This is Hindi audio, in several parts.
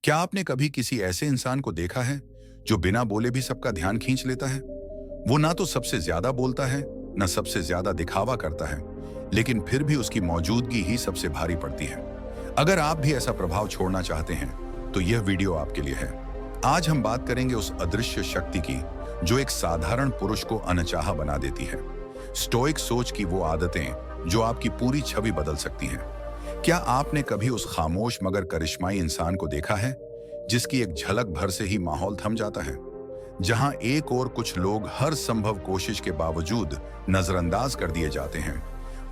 क्या आपने कभी किसी ऐसे इंसान को देखा है जो बिना बोले भी सबका ध्यान खींच लेता है? वो ना तो सबसे ज्यादा बोलता है, ना सबसे ज्यादा दिखावा करता है, लेकिन फिर भी उसकी मौजूदगी ही सबसे भारी पड़ती है। अगर आप भी ऐसा प्रभाव छोड़ना चाहते हैं, तो यह वीडियो आपके लिए है। आज हम बात करेंगे उस अदृश्य शक्ति की जो एक साधारण पुरुष को अनचाहा बना देती है। स्टोइक सोच की वो आदतें जो आपकी पूरी छवि बदल सकती हैं। क्या आपने कभी उस खामोश मगर करिश्माई इंसान को देखा है जिसकी एक झलक भर से ही माहौल थम जाता है? जहां एक और कुछ लोग हर संभव कोशिश के बावजूद नजरअंदाज कर दिए जाते हैं,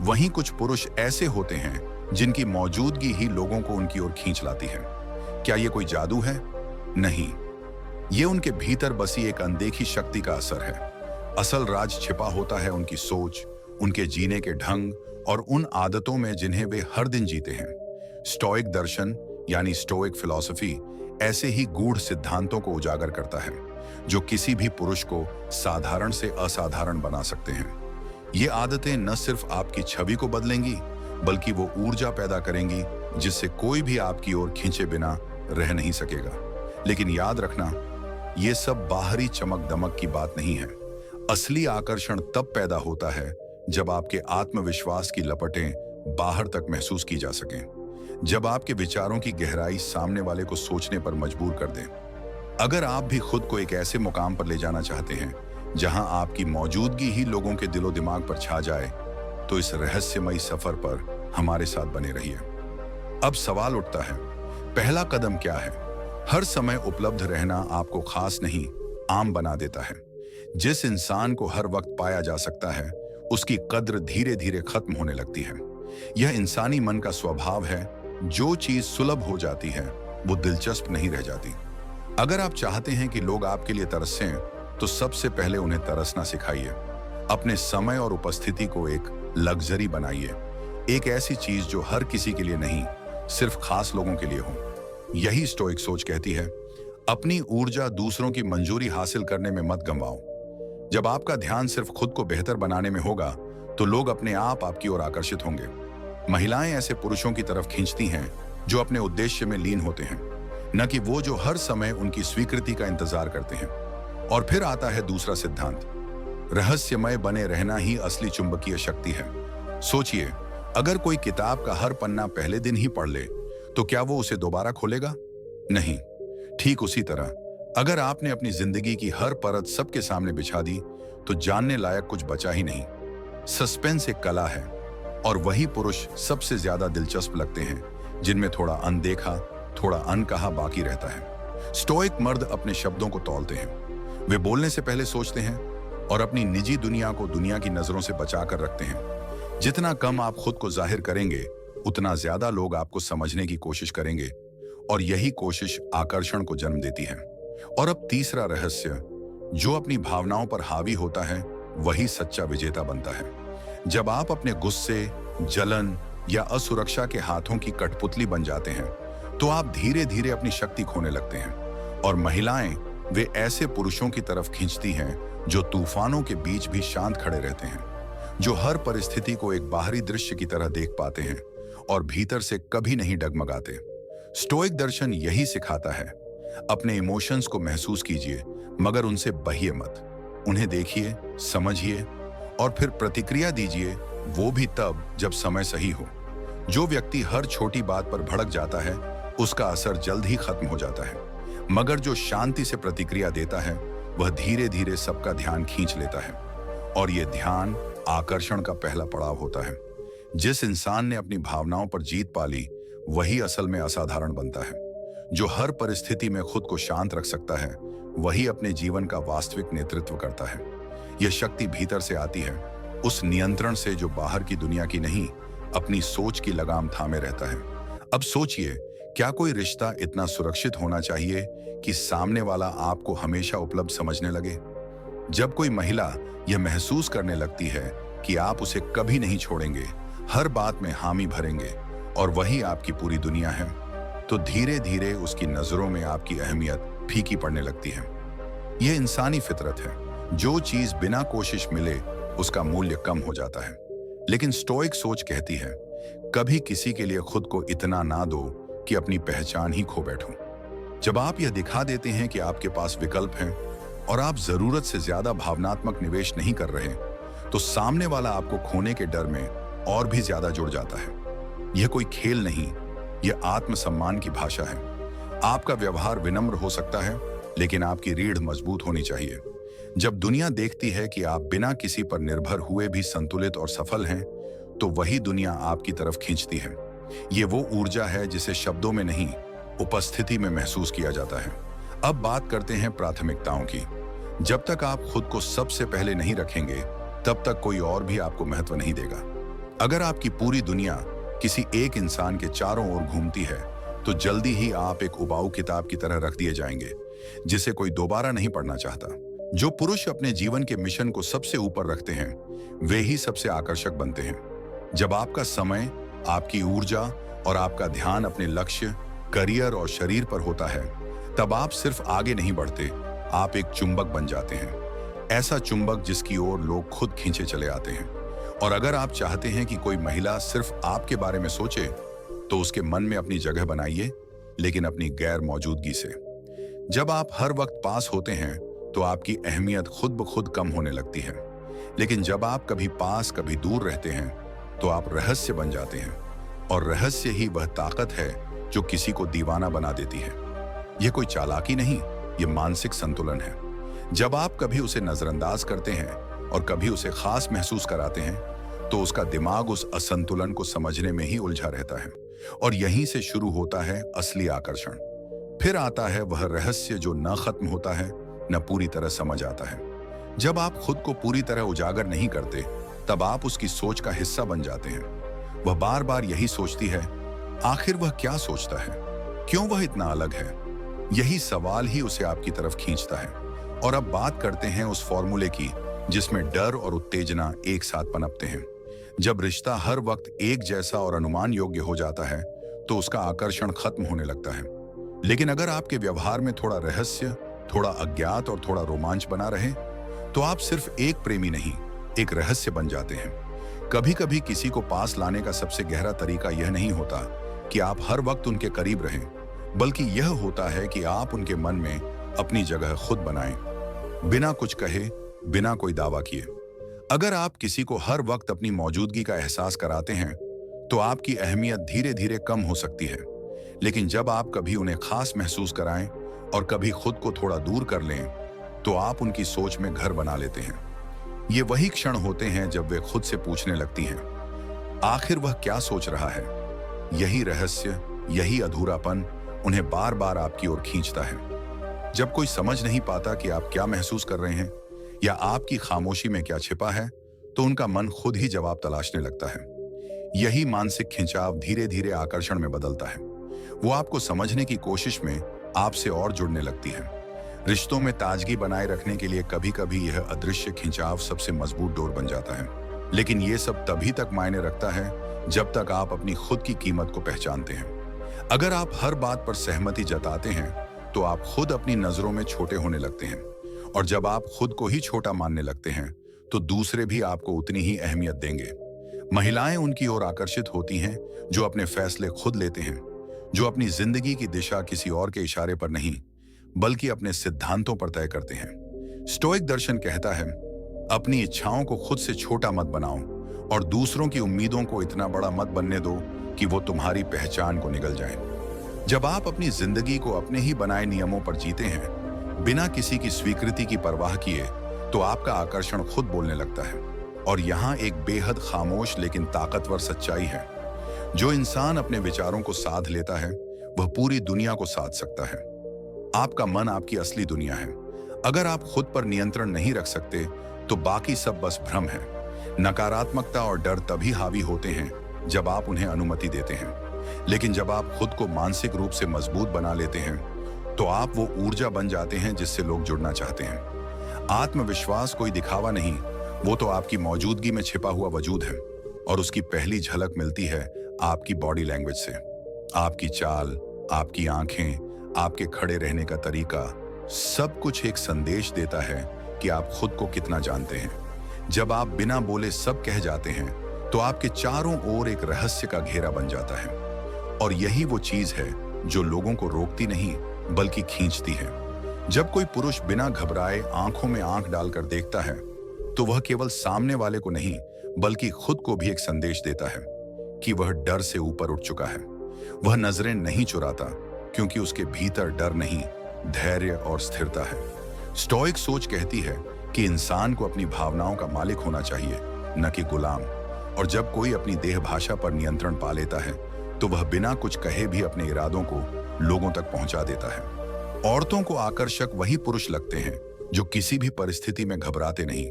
वहीं कुछ पुरुष ऐसे होते हैं जिनकी मौजूदगी ही लोगों को उनकी ओर खींच लाती है। क्या ये कोई जादू है? नहीं, ये उनके भीतर बसी एक अनदेखी शक्ति का असर है। असल राज छिपा होता है उनकी सोच, उनके जीने के ढंग और उन आदतों में जिन्हें वे हर दिन जीते हैं। स्टोइक दर्शन यानी स्टोइक फिलॉसफी ऐसे ही गूढ़ सिद्धांतों को उजागर करता है जो किसी भी पुरुष को साधारण से असाधारण बना सकते हैं। ये आदतें न सिर्फ आपकी छवि को बदलेंगी, बल्कि वो ऊर्जा पैदा करेंगी जिससे कोई भी आपकी ओर खींचे बिना रह नहीं सकेगा। लेकिन याद रखना, ये सब बाहरी चमक दमक की बात नहीं है। असली आकर्षण तब पैदा होता है जब आपके आत्मविश्वास की लपटें बाहर तक महसूस की जा सकें, जब आपके विचारों की गहराई सामने वाले को सोचने पर मजबूर कर दें। अगर आप भी खुद को एक ऐसे मुकाम पर ले जाना चाहते हैं जहां आपकी मौजूदगी ही लोगों के दिलो दिमाग पर छा जाए, तो इस रहस्यमयी सफर पर हमारे साथ बने रहिए। अब सवाल उठता है, पहला कदम क्या है? हर समय उपलब्ध रहना आपको खास नहीं, आम बना देता है। जिस इंसान को हर वक्त पाया जा सकता है, उसकी कद्र धीरे धीरे खत्म होने लगती है। यह इंसानी मन का स्वभाव है। जो चीज सुलभ हो जाती है वो दिलचस्प नहीं रह जाती। अगर आप चाहते हैं कि लोग आपके लिए तरसें, तो सबसे पहले उन्हें तरसना सिखाइए। अपने समय और उपस्थिति को एक लग्जरी बनाइए, एक ऐसी चीज जो हर किसी के लिए नहीं, सिर्फ खास लोगों के लिए हो। यही स्टोइक सोच कहती है, अपनी ऊर्जा दूसरों की मंजूरी हासिल करने में मत गंवाओ। जब आपका ध्यान सिर्फ खुद को बेहतर बनाने में होगा, तो लोग अपने आप आपकी ओर आकर्षित होंगे। महिलाएं ऐसे पुरुषों की तरफ खींचती हैं जो अपने उद्देश्य में लीन होते हैं, न कि वो जो हर समय उनकी स्वीकृति का इंतजार करते हैं। और फिर आता है दूसरा सिद्धांत, रहस्यमय बने रहना ही असली चुंबकीय शक्ति है। सोचिए, अगर कोई किताब का हर पन्ना पहले दिन ही पढ़ ले, तो क्या वो उसे दोबारा खोलेगा? नहीं। ठीक उसी तरह, अगर आपने अपनी जिंदगी की हर परत सबके सामने बिछा दी, तो जानने लायक कुछ बचा ही नहीं। सस्पेंस एक कला है, और वही पुरुष सबसे ज्यादा दिलचस्प लगते हैं जिनमें थोड़ा अनदेखा, थोड़ा अनकहा बाकी रहता है। स्टोइक मर्द अपने शब्दों को तौलते हैं। वे बोलने से पहले सोचते हैं और अपनी निजी दुनिया को दुनिया की नजरों से बचा कर रखते हैं। जितना कम आप खुद को जाहिर करेंगे, उतना ज्यादा लोग आपको समझने की कोशिश करेंगे, और यही कोशिश आकर्षण को जन्म देती है। और अब तीसरा रहस्य, जो अपनी भावनाओं पर हावी होता है, वही सच्चा विजेता बनता है। जब आप अपने गुस्से, जलन या असुरक्षा के हाथों की कठपुतली बन जाते हैं, तो आप धीरे धीरे अपनी शक्ति खोने लगते हैं। और महिलाएं वे ऐसे पुरुषों की तरफ खींचती हैं जो तूफानों के बीच भी शांत खड़े रहते हैं, जो हर परिस्थिति को एक बाहरी दृश्य की तरह देख पाते हैं और भीतर से कभी नहीं डगमगाते। स्टोइक दर्शन यही सिखाता है, अपने इमोशंस को महसूस कीजिए, मगर उनसे बहिए मत। उन्हें देखिए, समझिए और फिर प्रतिक्रिया दीजिए, वो भी तब जब समय सही हो। जो व्यक्ति हर छोटी बात पर भड़क जाता है, उसका असर जल्द ही खत्म हो जाता है, मगर जो शांति से प्रतिक्रिया देता है, वह धीरे धीरे सबका ध्यान खींच लेता है। और यह ध्यान आकर्षण का पहला पड़ाव होता है। जिस इंसान ने अपनी भावनाओं पर जीत पा ली, वही असल में असाधारण बनता है। जो हर परिस्थिति में खुद को शांत रख सकता है, वही अपने जीवन का वास्तविक नेतृत्व करता है। यह शक्ति भीतर से आती है, उस नियंत्रण से जो बाहर की दुनिया की नहीं, अपनी सोच की लगाम थामे रहता है। अब सोचिए, क्या कोई रिश्ता इतना सुरक्षित होना चाहिए कि सामने वाला आपको हमेशा उपलब्ध समझने लगे? जब कोई महिला यह महसूस करने लगती है कि आप उसे कभी नहीं छोड़ेंगे, हर बात में हामी भरेंगे और वही आपकी पूरी दुनिया है, तो धीरे धीरे उसकी नजरों में आपकी अहमियत फीकी पड़ने लगती है। यह इंसानी फितरत है। जो चीज बिना कोशिश मिले, उसका मूल्य कम हो जाता है। लेकिन स्टोइक सोच कहती है, कभी किसी के लिए खुद को इतना ना दो कि अपनी पहचान ही खो बैठो। जब आप यह दिखा देते हैं कि आपके पास विकल्प हैं और आप जरूरत से ज्यादा भावनात्मक निवेश नहीं कर रहे, तो सामने वाला आपको खोने के डर में और भी ज्यादा जुड़ जाता है। यह कोई खेल नहीं, यह आत्मसम्मान की भाषा है। आपका व्यवहार विनम्र हो सकता है, लेकिन आपकी रीढ़ मजबूत होनी चाहिए। जब दुनिया देखती है कि आप बिना किसी पर निर्भर हुए भी संतुलित और सफल हैं, तो वही दुनिया आपकी तरफ खींचती है। ये वो ऊर्जा है जिसे शब्दों में नहीं, उपस्थिति में महसूस किया जाता है। अब बात करते हैं प्राथमिकताओं की। जब तक आप खुद को सबसे पहले नहीं रखेंगे, तब तक कोई और भी आपको महत्व नहीं देगा। अगर आपकी पूरी दुनिया किसी एक इंसान के चारों ओर घूमती है, तो जल्दी ही आप एक उबाऊ किताब की तरह रख दिए जाएंगे, जिसे कोई दोबारा नहीं पढ़ना चाहता। जो पुरुष अपने जीवन के मिशन को सबसे ऊपर रखते हैं, वे ही सबसे आकर्षक बनते हैं। जब आपका समय, आपकी ऊर्जा और आपका ध्यान अपने लक्ष्य, करियर और शरीर पर होता है, तब आप सिर्फ आगे नहीं बढ़ते, आप एक चुंबक बन जाते हैं। ऐसा चुंबक जिसकी ओर लोग खुद खींचे चले आते हैं। और अगर आप चाहते हैं कि कोई महिला सिर्फ आपके बारे में सोचे, तो उसके मन में अपनी जगह बनाइए, लेकिन अपनी गैर मौजूदगी से। जब आप हर वक्त पास होते हैं, तो आपकी अहमियत खुद ब खुद कम होने लगती है। लेकिन जब आप कभी पास कभी दूर रहते हैं, तो आप रहस्य बन जाते हैं। और रहस्य ही वह ताकत है जो किसी को दीवाना बना देती है। यह कोई चालाकी नहीं, यह मानसिक संतुलन है। जब आप कभी उसे नजरअंदाज करते हैं और कभी उसे खास महसूस कराते हैं, तो उसका दिमाग उस असंतुलन को समझने में ही उलझा रहता है। और यहीं से शुरू होता है असली आकर्षण। फिर आता है वह रहस्य जो न खत्म होता है, न पूरी तरह समझ आता है। जब आप खुद को पूरी तरह उजागर नहीं करते, तब आप उसकी सोच का हिस्सा बन जाते हैं। वह बार बार यही सोचती है, आखिर वह क्या सोचता है, क्यों वह इतना अलग है। यही सवाल ही उसे आपकी तरफ खींचता है। और अब बात करते हैं उस फॉर्मूले की जिसमें डर और उत्तेजना एक साथ पनपते हैं। जब रिश्ता हर वक्त एक जैसा और अनुमान योग्य हो जाता है, तो उसका आकर्षण खत्म होने लगता है। लेकिन अगर आपके व्यवहार में थोड़ा रहस्य, थोड़ा अज्ञात और थोड़ा रोमांच बना रहे, तो आप सिर्फ एक प्रेमी नहीं, एक रहस्य बन जाते हैं। कभी कभी किसी को पास लाने का सबसे गहरा तरीका यह नहीं होता कि आप हर वक्त उनके करीब रहें, बल्कि यह होता है कि आप उनके मन में अपनी जगह खुद बनाएं, बिना कुछ कहे, बिना कोई दावा किए। अगर आप किसी को हर वक्त अपनी मौजूदगी का एहसास कराते हैं, तो आपकी अहमियत धीरे धीरे कम हो सकती है। लेकिन जब आप कभी उन्हें खास महसूस कराएं और कभी खुद को थोड़ा दूर कर लें, तो आप उनकी सोच में घर बना लेते हैं। ये वही क्षण होते हैं जब वे खुद से पूछने लगती हैं, आखिर वह क्या सोच रहा है। यही रहस्य, यही अधूरापन उन्हें बार बार आपकी ओर खींचता है। जब कोई समझ नहीं पाता कि आप क्या महसूस कर रहे हैं या आपकी खामोशी में क्या छिपा है, तो उनका मन खुद ही जवाब तलाशने लगता है। यही मानसिक खिंचाव धीरे धीरे आकर्षण में बदलता है। वो आपको समझने की कोशिश में आपसे और जुड़ने लगती है। रिश्तों में ताजगी बनाए रखने के लिए कभी कभी यह अदृश्य खिंचाव सबसे मजबूत डोर बन जाता है। लेकिन यह सब तभी तक मायने रखता है जब तक आप अपनी खुद की कीमत को पहचानते हैं। अगर आप हर बात पर सहमति जताते हैं, तो आप खुद अपनी नजरों में छोटे होने लगते हैं। और जब आप खुद को ही छोटा मानने लगते हैं, तो दूसरे भी आपको उतनी ही अहमियत देंगे। महिलाएं उनकी ओर आकर्षित होती हैं जो अपने फैसले खुद लेते हैं, जो अपनी जिंदगी की दिशा किसी और के इशारे पर नहीं, बल्कि अपने सिद्धांतों पर तय करते हैं। स्टोइक दर्शन कहता है, अपनी इच्छाओं को खुद से छोटा मत बनाओ और दूसरों की उम्मीदों को इतना बड़ा मत बनने दो कि वो तुम्हारी पहचान को निगल जाए। जब आप अपनी जिंदगी को अपने ही बनाए नियमों पर जीते हैं, बिना किसी की स्वीकृति की परवाह किए, तो आपका आकर्षण खुद बोलने लगता है। और यहाँ एक बेहद खामोश लेकिन ताकतवर सच्चाई है। जो इंसान अपने विचारों को साध लेता है, वह पूरी दुनिया को साध सकता है। आपका मन आपकी असली दुनिया है। अगर आप खुद पर नियंत्रण नहीं रख सकते, तो बाकी सब बस भ्रम है। नकारात्मकता और डर तभी हावी होते हैं जब आप उन्हें अनुमति देते हैं। लेकिन जब आप खुद को मानसिक रूप से मजबूत बना लेते हैं, तो आप वो ऊर्जा बन जाते हैं जिससे लोग जुड़ना चाहते हैं। आत्मविश्वास कोई दिखावा नहीं, वो तो आपकी मौजूदगी में छिपा हुआ वजूद है। और उसकी पहली झलक मिलती है आपकी बॉडी लैंग्वेज से। आपकी चाल, आपकी आंखें, आपके खड़े रहने का तरीका, सब कुछ एक संदेश देता है कि आप खुद को कितना जानते हैं। जब आप बिना बोले सब कह जाते हैं, तो आपके चारों ओर एक रहस्य का घेरा बन जाता है। और यही वो चीज है जो लोगों को रोकती नहीं, बल्कि खींचती है। जब कोई पुरुष बिना घबराए आंखों में आंख डालकर देखता है, तो वह केवल सामने वाले को नहीं बल्कि खुद को भी एक संदेश देता है कि वह डर से ऊपर उठ चुका है। वह नजरें नहीं चुराता, क्योंकि उसके भीतर डर नहीं, धैर्य और स्थिरता है। स्टोइक सोच कहती है कि इंसान को अपनी भावनाओं का मालिक होना चाहिए, न कि गुलाम। और जब कोई अपनी देह भाषा पर नियंत्रण पा लेता है, तो वह बिना कुछ कहे भी अपने इरादों को लोगों तक पहुंचा देता है। औरतों को आकर्षक वही पुरुष लगते हैं जो किसी भी परिस्थिति में घबराते नहीं,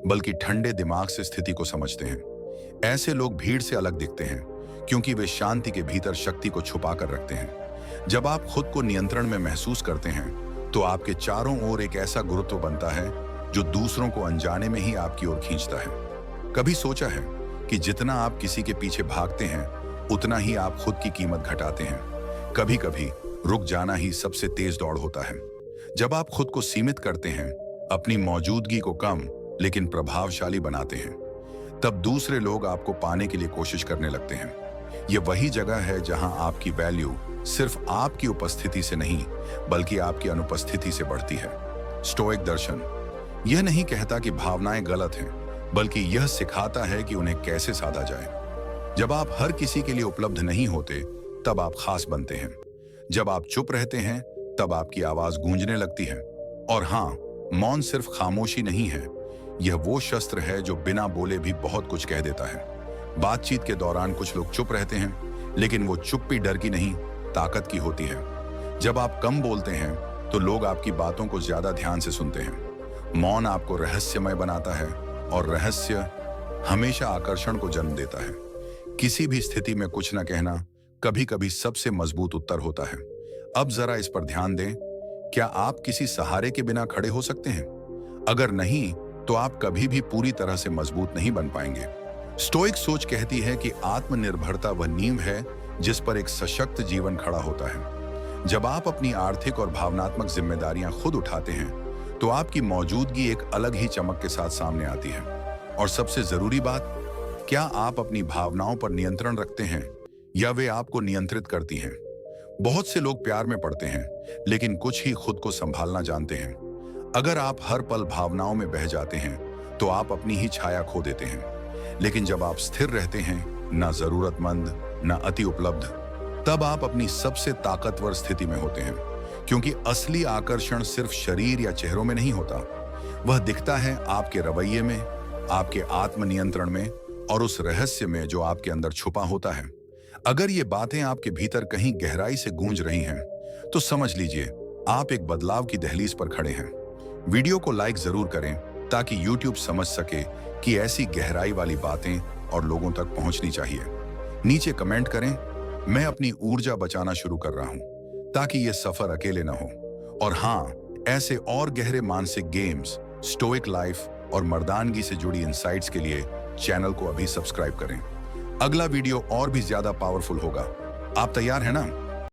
बल्कि ठंडे दिमाग से स्थिति को समझते हैं। ऐसे लोग भीड़ से अलग दिखते हैं, क्योंकि वे शांति के भीतर शक्ति को छुपा कर रखते हैं। जब आप खुद को नियंत्रण में महसूस करते हैं, तो आपके चारों ओर एक ऐसा गुरुत्व बनता है जो दूसरों को अनजाने में ही आपकी ओर खींचता है। कभी सोचा है कि जितना आप किसी के पीछे भागते हैं, उतना ही आप खुद की कीमत घटाते हैं? कभी कभी रुक जाना ही सबसे तेज दौड़ होता है। जब आप खुद को सीमित करते हैं, अपनी मौजूदगी को कम लेकिन प्रभावशाली बनाते हैं, तब दूसरे लोग आपको पाने के लिए कोशिश करने लगते हैं। यह वही जगह है जहां आपकी वैल्यू सिर्फ आपकी उपस्थिति से नहीं, बल्कि आपकी अनुपस्थिति से बढ़ती है। स्टोइक दर्शन यह नहीं कहता कि भावनाएं गलत हैं, बल्कि यह सिखाता है कि उन्हें कैसे साधा जाए। जब आप हर किसी के लिए उपलब्ध नहीं होते, तब आप खास बनते हैं। जब आप चुप रहते हैं, तब आपकी आवाज गूंजने लगती है। और हाँ, मौन सिर्फ खामोशी नहीं है, यह वो शस्त्र है जो बिना बोले भी बहुत कुछ कह देता है। बातचीत के दौरान कुछ लोग चुप रहते हैं, लेकिन वो चुप्पी डर की नहीं, ताकत की होती है। जब आप कम बोलते हैं, तो लोग आपकी बातों को ज्यादा ध्यान से सुनते हैं। मौन आपको रहस्यमय बनाता है, और रहस्य हमेशा आकर्षण को जन्म देता है। किसी भी स्थिति में कुछ न कहना कभी कभी सबसे मजबूत उत्तर होता है। अब जरा इस पर ध्यान दें, क्या आप किसी सहारे के बिना खड़े हो सकते हैं? अगर नहीं, तो आप कभी भी पूरी तरह से मजबूत नहीं बन पाएंगे। स्टोइक सोच कहती है कि आत्मनिर्भरता वह नींव है जिस पर एक सशक्त जीवन खड़ा होता है। जब आप अपनी आर्थिक और भावनात्मक जिम्मेदारियां खुद उठाते हैं, तो आपकी मौजूदगी एक अलग ही चमक के साथ सामने आती है। और सबसे जरूरी बात, क्या आप अपनी भावनाओं पर नियंत्रण रखते हैं, या वे आपको नियंत्रित करती हैं? बहुत से लोग प्यार में पड़ते हैं, लेकिन कुछ ही खुद को संभालना जानते हैं। अगर आप हर पल भावनाओं में बह जाते हैं, तो आप अपनी ही छाया खो देते हैं। लेकिन जब आप स्थिर रहते हैं, ना जरूरतमंद, ना अति उपलब्ध, तब आप अपनी सबसे ताकतवर स्थिति में होते हैं। क्योंकि असली आकर्षण सिर्फ शरीर या चेहरों में नहीं होता, वह दिखता है आपके रवैये में, आपके आत्मनियंत्रण में, और उस रहस्य में जो आपके अंदर छुपा होता है। अगर ये बातें आपके भीतर कहीं गहराई से गूंज रही हैं, तो समझ लीजिए आप एक बदलाव की दहलीज पर खड़े हैं। वीडियो को लाइक जरूर करें, ताकि YouTube समझ सके कि ऐसी गहराई वाली बातें और लोगों तक पहुंचनी चाहिए। नीचे कमेंट करें, मैं अपनी ऊर्जा बचाना शुरू कर रहा हूं, ताकि यह सफर अकेले ना हो। और हाँ, ऐसे और गहरे मानसिक गेम्स, स्टोइक लाइफ और मर्दानगी से जुड़ी इंसाइट्स के लिए चैनल को अभी सब्सक्राइब करें। अगला वीडियो और भी ज्यादा पावरफुल होगा। आप तैयार हैं ना?